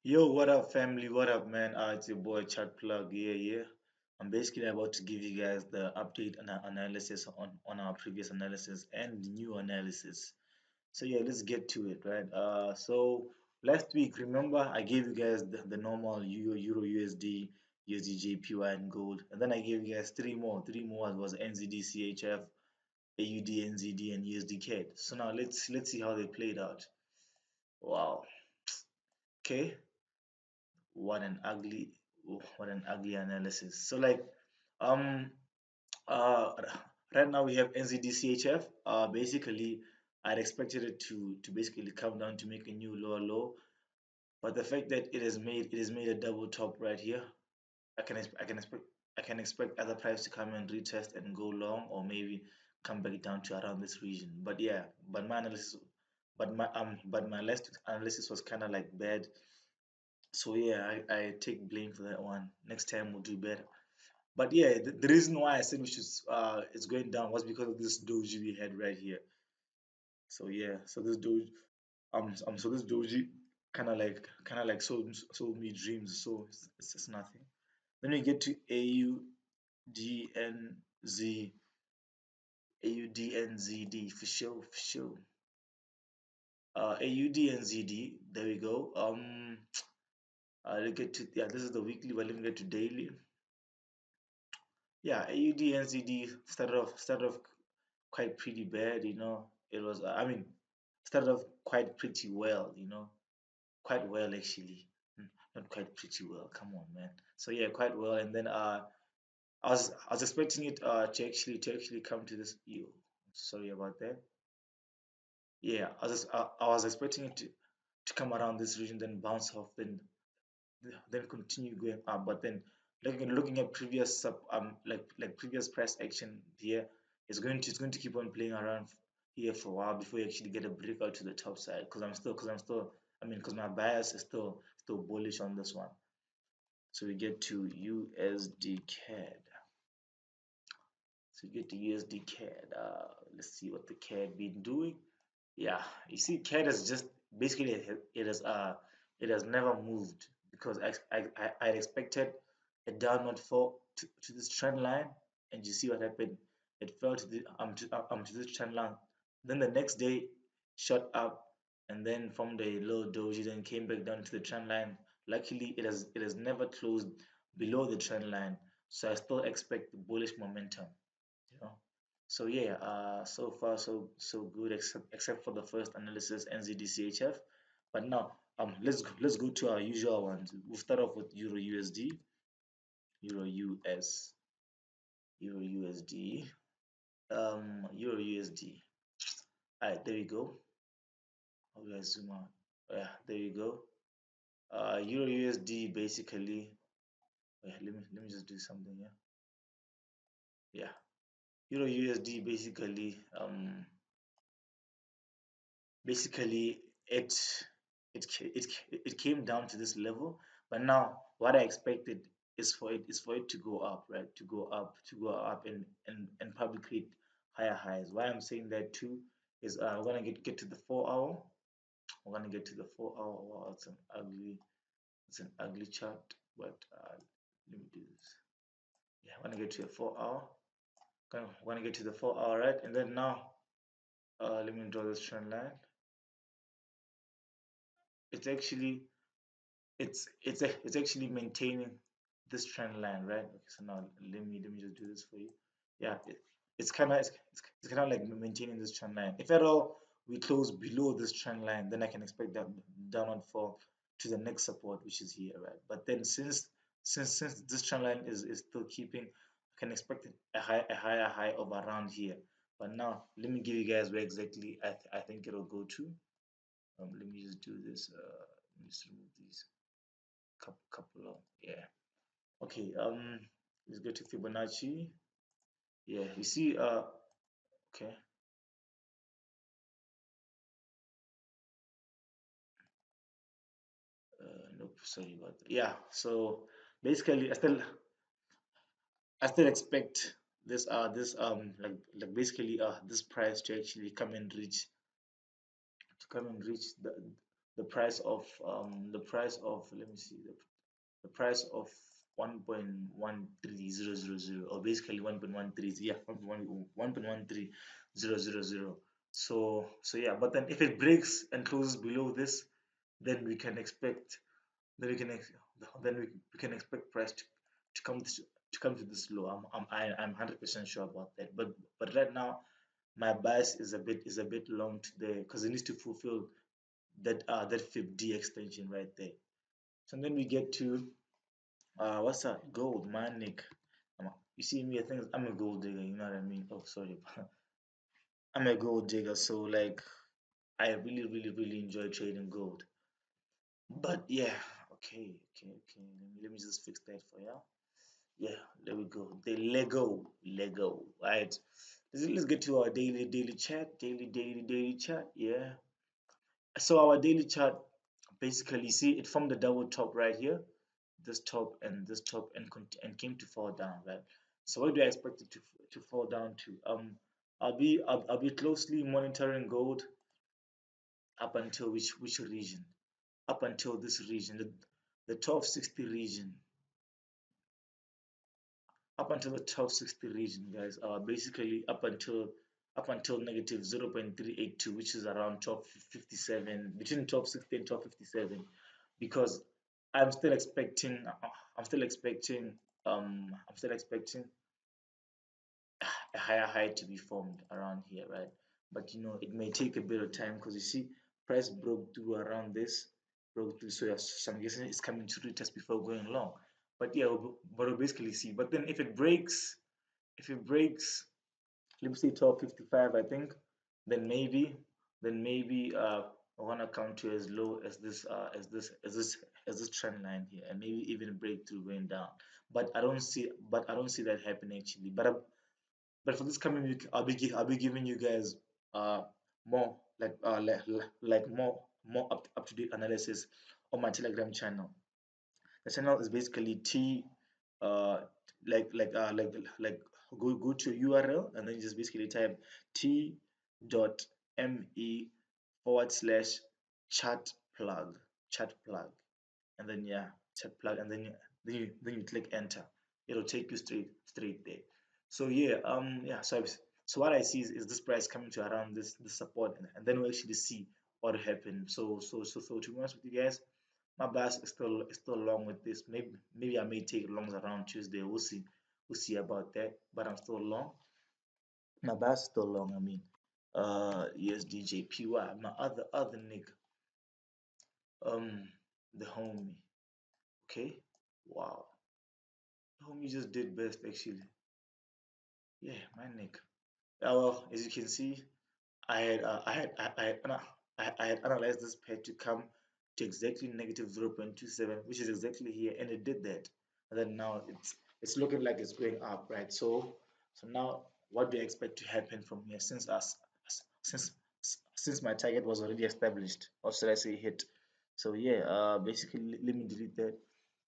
Yo, what up, family? What up, man? It's your boy Chat Plug. Yeah. I'm basically about to give you guys the update and analysis on our previous analysis and the new analysis. So yeah, let's get to it, right? So last week, remember I gave you guys the normal Euro, USD, USD, JPY, and gold, and then I gave you guys three more. Three more was NZD, CHF, AUD, NZD, and USD CAD. So now let's see how they played out. Wow. Okay. what an ugly what an ugly analysis. So like um uh right now we have NZDCHF. Basically I'd expected it to basically come down to make a new lower low, but the fact that it has made a double top right here, I can expect other price to come and retest and go long, or maybe come back down to around this region. But yeah, but my last analysis was kind of like bad. So yeah, I take blame for that one. Next time we'll do better. But yeah, the reason why I said we should it's going down was because of this doji we had right here. So yeah, so this doji kind of like sold me dreams. So it's just nothing. Then we get to AUDNZ AUDNZD for sure. AUDNZD. There we go. Let's get to, yeah. This is the weekly, but let me get to daily. Yeah, AUD NCD started off quite pretty bad, It was, I mean, started off quite pretty well, quite well actually. Not quite pretty well. Come on, man. So yeah, quite well. And then I was expecting it to actually come to this. Sorry about that. Yeah, I was expecting it to come around this region, then bounce off, then continue going up. But then looking at previous like previous price action here, it's going to keep on playing around here for a while before you actually get a breakout to the top side. Because my bias is still bullish on this one. So we get to USD CAD. So we get to USD CAD. Let's see what the CAD been doing. Yeah, you see, CAD is just basically it has never moved, because I expected a downward fall to this trend line, and you see what happened. It fell to this trend line. Then the next day, shot up, and then from the low doji, then came back down to the trend line. Luckily, it has never closed below the trend line, so I still expect the bullish momentum. You know. So yeah, so far so good, except for the first analysis, NZDCHF. But now let's go to our usual ones. We'll start off with Euro USD, Euro US, Euro USD, Euro USD. Alright, there we go. How do I zoom out? Yeah, there you go. Euro USD basically. Let me just do something here. Yeah, Euro USD basically it it came down to this level, but now what I expected is for it to go up, right? To go up and probably create higher highs. Why I'm saying that too is we're gonna get to the 4 hour. We're gonna get to the 4 hour. Wow, it's an ugly chart, but let me do this. Yeah, I want to get to a 4 hour. We're gonna get to the 4 hour, right? And then now let me draw this trend line. It's actually it's actually maintaining this trend line, right? Okay, so now let me just do this for you. Yeah, it's kind of like maintaining this trend line. If at all we close below this trend line, then I can expect that downward fall to the next support, which is here, right? But then since this trend line is still keeping, I can expect a higher high of around here. But now let me give you guys where exactly I think it'll go to. Let me just do this. Let me just remove these couple of, yeah. Okay, let's go to Fibonacci. Yeah, you see, okay, nope, sorry about that. Yeah, so basically I still expect like basically this price to actually come and reach the price of let me see the price of 1.13000, or basically 1.13, yeah, 1.13000. So yeah, but then if it breaks and closes below this, then we can expect then we can ex- then we can expect price to come to this low. I'm 100% sure about that. But right now my bias is a bit long today because it needs to fulfill that FIBD extension right there. So then we get to what's that? Gold, man, Nick. You see me, I think I'm a gold digger. You know what I mean? Oh, sorry, I'm a gold digger. So like, I really enjoy trading gold. But yeah, okay. Let me just fix that for you. Yeah, there we go. The Lego. Right. Let's get to our daily chat. Daily chat. Yeah. So our daily chart basically see it from the double top right here, this top and came to fall down, right? So what do I expect it to fall down to? I'll be closely monitoring gold up until which region? Up until this region, the 1260 region. Up until the 1260 region, guys. Basically up until negative 0.382, which is around 1257, between 1260 and 1257, because I'm still expecting I'm still expecting I'm still expecting a higher high to be formed around here, right? But you know, it may take a bit of time because you see, price broke through around this, broke through. So I'm guessing it's coming to retest before going long. But yeah, but we'll basically see. But then if it breaks, let me say 1255, I think, then maybe, I wanna come to as low as this trend line here, and maybe even break through going down. But I don't see that happening actually. But for this coming week, I'll be giving you guys uh more like more up to date analysis on my Telegram channel. The channel is basically T uh like go to URL and then you just basically type t.me forward slash chat plug chat plug, and then yeah, chat plug, and then you click enter. It'll take you straight there. So yeah, so what I see is this price coming to around this support, and then we'll actually see what happened. So to be honest with you guys, my bias is still long with this. Maybe I may take longs around Tuesday. We'll see about that. But I'm still long. My bias is still long. I mean, USDJPY. My other nigga, um, the homie. Okay, wow, the homie just did best actually. Yeah, my nigga. Well, as you can see, I had analyzed this pair to come to exactly negative 0.27, which is exactly here, and it did that. And then now it's looking like it's going up, right? So now what do you expect to happen from here since since my target was already established, or should I say hit? So yeah, basically let me delete that.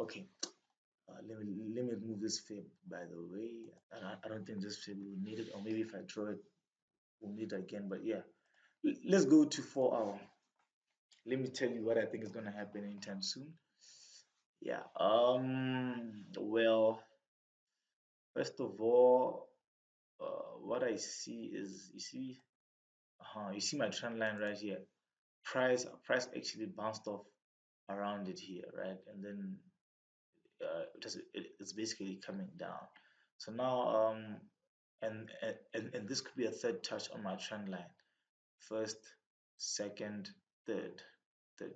Okay, let me remove this fib by the way. I don't think this fib will need it, or maybe if I draw it, we'll need it again. But yeah, let's go to 4 hour. Let me tell you what I think is gonna happen anytime soon. Yeah. Well, first of all, what I see is you see my trend line right here. Price actually bounced off around it here, right? And then it's basically coming down. So now and this could be a third touch on my trend line. First, second, third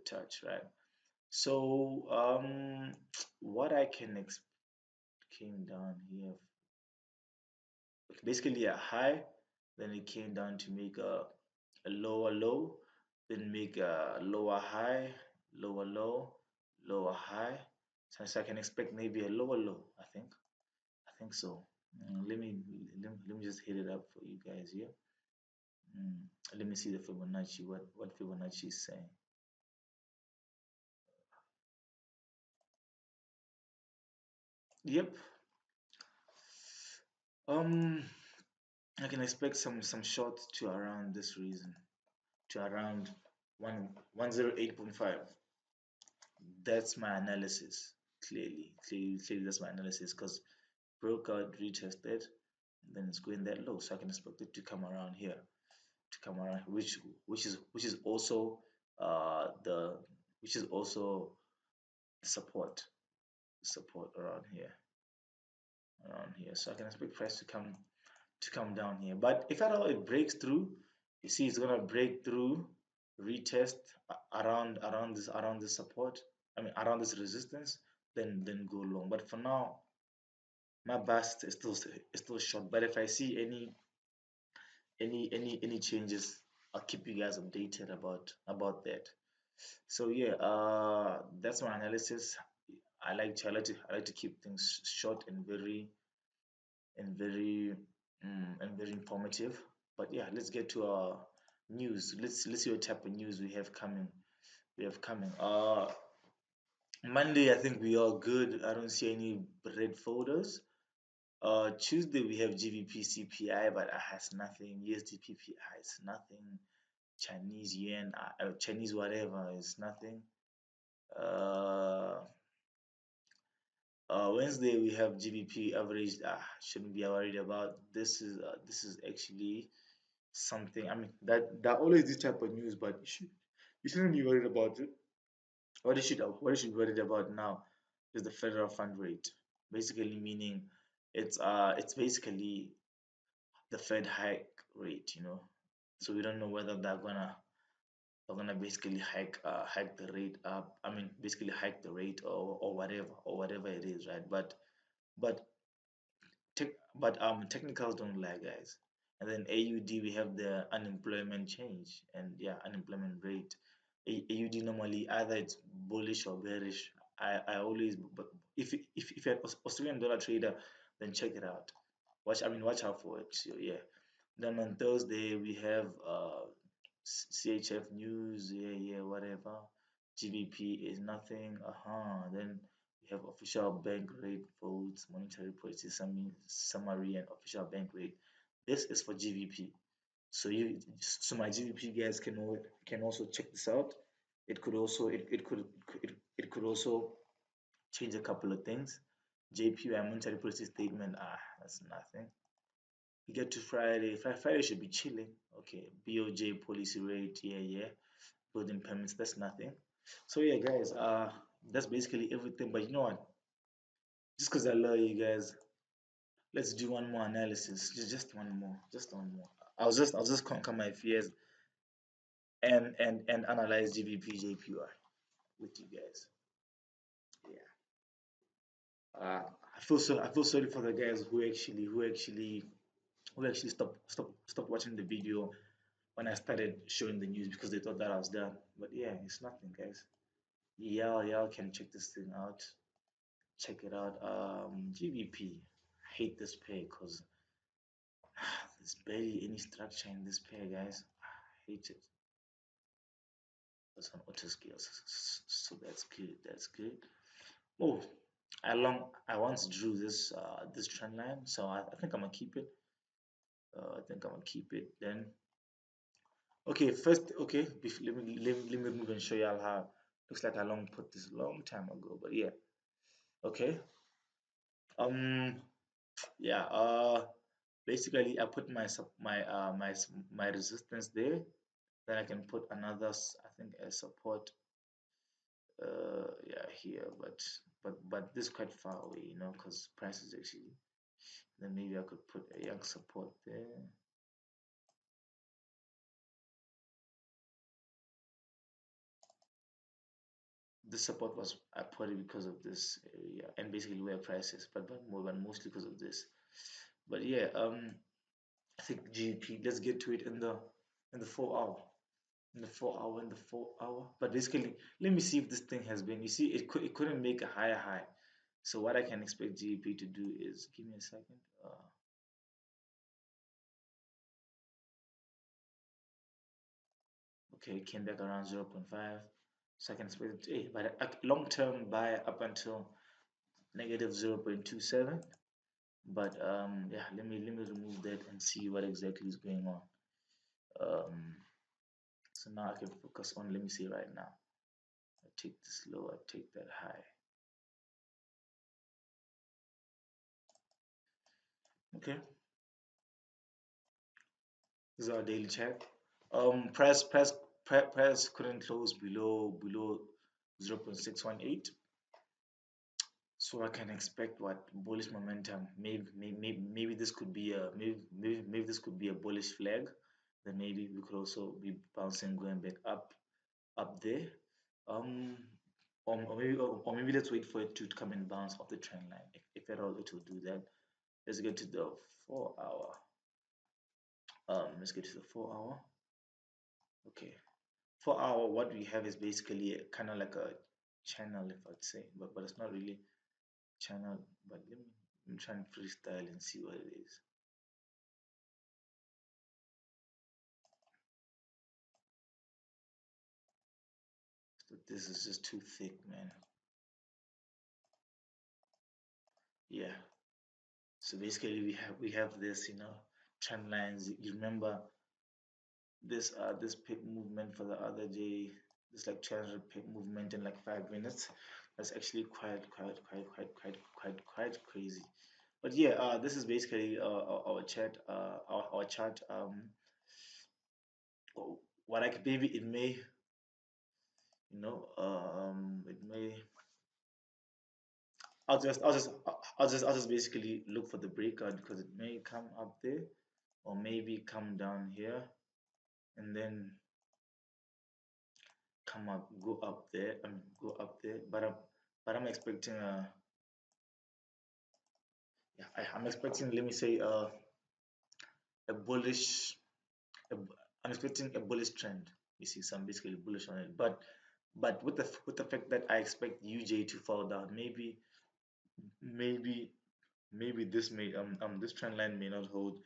touch, right? So what I can expect came down here, basically a high, then it came down to make a lower low, then make a lower high, lower low, lower high. So I can expect maybe a lower low. I think so. Let me just hit it up for you guys here. Let me see the Fibonacci. What Fibonacci is saying. Yep. Um, I can expect some shorts to around this reason, to around 108.5. That's my analysis. Clearly, that's my analysis because broke out, retested, then it's going that low. So I can expect it to come around here, to come around, which is also the which is also support support around here. So I can expect price to come down here. But if at all it breaks through, you see it's gonna break through, retest around this support. I mean around this resistance, then go long. But for now, my bust is still short. But if I see any changes, I'll keep you guys updated about that. So yeah, that's my analysis. I like to keep things short and very informative. But yeah, let's get to our news. Let's see what type of news we have coming. Monday, I think we are good. I don't see any red folders. Tuesday we have GBP CPI, but it has nothing. USD PPI is nothing. Chinese yen, Chinese whatever is nothing. Uh, Wednesday we have GBP average. Shouldn't be worried about. This is actually something. I mean that always this type of news, but you shouldn't be worried about it. What you should be worried about now is the federal fund rate. Basically meaning it's basically the Fed hike rate. So we don't know whether they're gonna basically hike the rate up. I mean basically hike the rate or whatever it is, right? But technicals don't lie, guys. And then AUD, we have the unemployment change, and yeah, unemployment rate. AUD normally either it's bullish or bearish. I always, but if you're an Australian dollar trader, then check it out. Watch out for it. So yeah. Then on Thursday we have CHF news, yeah, yeah, whatever. GBP is nothing. Then we have official bank rate votes, monetary policy summary, and official bank rate. This is for GBP. So my GBP guys can also check this out. It could also change a couple of things. JPY monetary policy statement. That's nothing. We get to Friday. Friday should be chilling. Okay, BOJ policy rate. Yeah, yeah. Building permits. That's nothing. So yeah, guys. That's basically everything. But you know what? Just because I love you guys, let's do one more analysis. Just one more. Just one more. I'll just conquer my fears and analyze GBP JPY with you guys. Yeah. I feel sorry for the guys who actually stopped watching the video when I started showing the news because they thought that I was done. But yeah, it's nothing, guys. Y'all can check this thing out. Check it out. GBP. I hate this pair because there's barely any structure in this pair, guys. I hate it. It's on auto scales, so that's good. That's good. Oh, I once drew this trend line, so I think I'm gonna keep it. Then. Okay, first, okay, let me move and show y'all how. Looks like I long put this long time ago, but yeah. Okay. Um. Yeah. Basically, I put my resistance there. Then I can put another. I think a support. Yeah, here, but this is quite far away, because price is actually. Then maybe I could put a young support there. This support was I put it because of this area and basically where price is, but mostly because of this. But yeah, I think GP. Let's get to it in the 4 hour, in the 4 hour. But basically, let me see if this thing has been. You see, it couldn't make a higher high. So what I can expect GP to do is give me a second. Okay, it came back around 0.5. So I can expect it. Hey, but a long term buy up until negative 0.27. But yeah, let me remove that and see what exactly is going on. Um, so now I can focus on, let me see right now. I take this low, I take that high. Okay, this is our daily check. Press couldn't close below 0.618. So I can expect what bullish momentum. Maybe this could be a maybe this could be a bullish flag. Then maybe we could also be bouncing going back up there. Um, or maybe let's wait for it to come and bounce off the trend line. If at all it will do that. Let's get to the 4 hour. Let's get to the 4 hour. Okay, 4 hour. What we have is basically kind of like a channel, if I'd say, but it's not really channel. But let me try and freestyle and see what it is. So this is just too thick, man. Yeah. So basically, we have this, trend lines. You remember this pip movement for the other day, this like 200 pip movement in like 5 minutes. That's actually quite crazy. But yeah, this is basically our chat, our chart. What I could, maybe it may, it may. I'll just basically look for the breakout because it may come up there or maybe come down here and then come up, go up there, go up there. But I'm expecting yeah, I'm expecting, let me say, a bullish, a, I'm expecting a bullish trend. You see, so I'm basically bullish on it. But with the fact that I expect UJ to fall down, maybe maybe this trend line may not hold,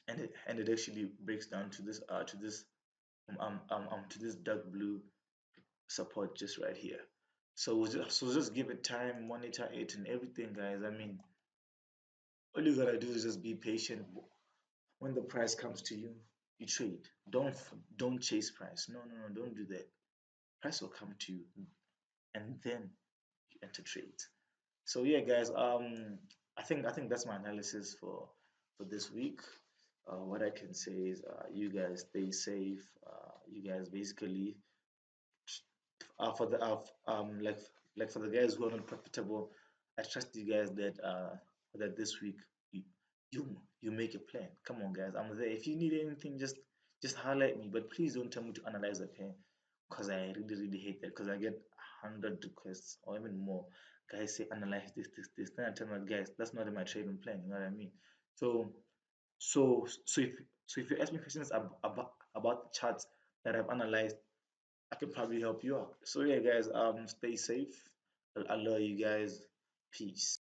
and it actually breaks down to this dark blue support just right here. So just give it time, monitor it, and everything, guys. I mean, all you gotta do is just be patient. When the price comes to you, you trade. Don't chase price. No, no, no, don't do that. Price will come to you, and then you enter trade. So yeah, guys. I think that's my analysis for this week. What I can say is, you guys stay safe. You guys basically, for the like for the guys who are not profitable, I trust you guys that this week you you make a plan. Come on, guys, I'm there. If you need anything, just highlight me. But please don't tell me to analyze a pair, because I really hate that. Because I get 100 requests or even more. Guys say analyze this. Then I tell my guys that's not in my trading plan. You know what I mean? So so if you ask me questions about the charts that I've analyzed, I can probably help you out. So yeah, guys, stay safe. I love you guys. Peace.